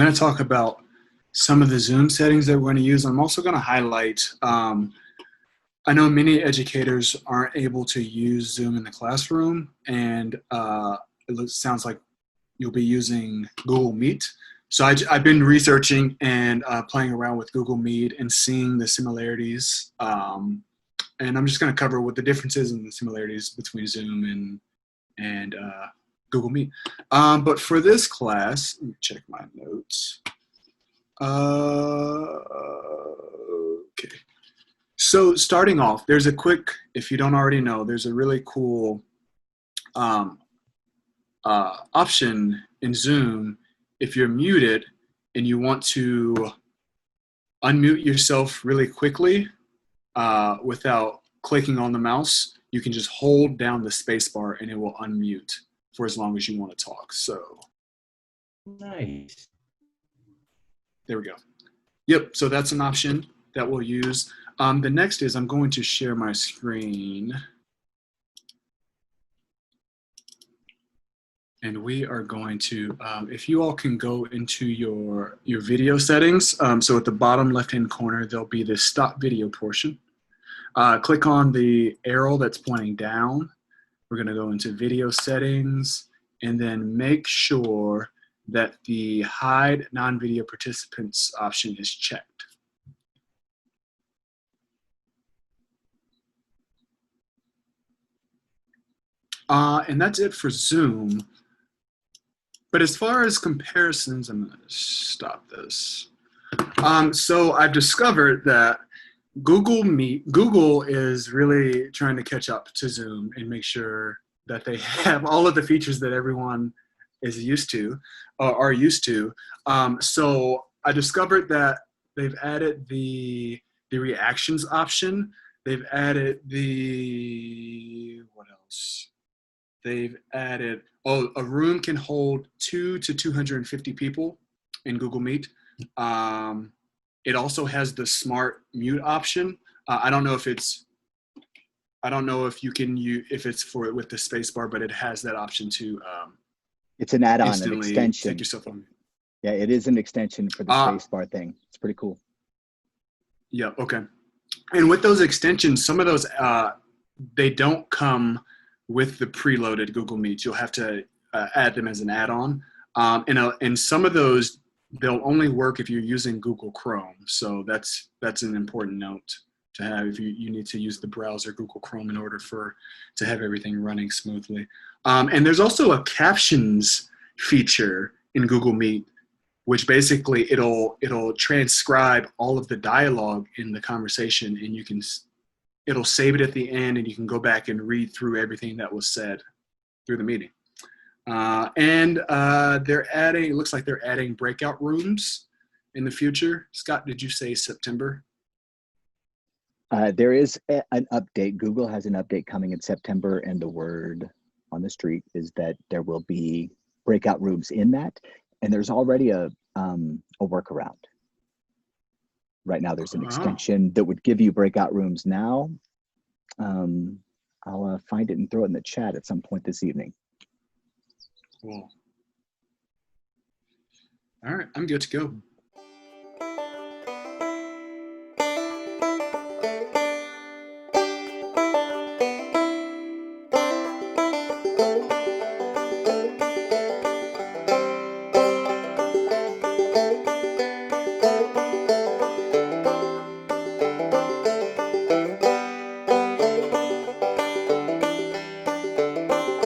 going to talk about some of the Zoom settings that we're going to use. I'm also going to highlight, I know many educators aren't able to use Zoom in the classroom, and sounds like you'll be using Google Meet. So I've been researching and playing around with Google Meet and seeing the similarities. And I'm just going to cover what the differences and the similarities between Zoom and Google Meet. But for this class, let me check my notes. Okay. So starting off, there's a quick, if you don't already know, there's a really cool option in Zoom. If you're muted and you want to unmute yourself really quickly without clicking on the mouse, you can just hold down the space bar and it will unmute for as long as you want to talk. So nice. There we go. Yep, so that's an option that we'll use. The next is I'm going to share my screen. And we are going to, if you all can go into your video settings, so at the bottom left-hand corner, there'll be this stop video portion. Click on the arrow that's pointing down. We're gonna go into video settings and then make sure that the hide non-video participants option is checked. And that's it for Zoom. But as far as comparisons, I'm gonna stop this. So I've discovered that Google is really trying to catch up to Zoom and make sure that they have all of the features that everyone is used to, are used to. So I discovered that they've added the reactions option. They've added what else? They've added, a room can hold 200 to 250 people in Google Meet. It also has the smart mute option. I don't know if you can use, if it's for with the space bar, but it has that option to it's an add-on, an extension. Take yourself on. Yeah, it is an extension for the space bar thing. It's pretty cool. Yeah, okay. And with those extensions, some of those, they don't come with the preloaded Google Meet. You'll have to add them as an add-on. And some of those, they'll only work if you're using Google Chrome. So that's an important note to have if you need to use the browser Google Chrome in order to have everything running smoothly. And there's also a captions feature in Google Meet, which basically it'll transcribe all of the dialogue in the conversation, and it'll save it at the end, and you can go back and read through everything that was said through the meeting. It looks like they're adding breakout rooms in the future. Scott, did you say September? There is an update. Google has an update coming in September, and the word on the street is that there will be breakout rooms in that. And there's already a workaround. Right now, there's an extension that would give you breakout rooms now. I'll find it and throw it in the chat at some point this evening. Cool. All right, I'm good to go.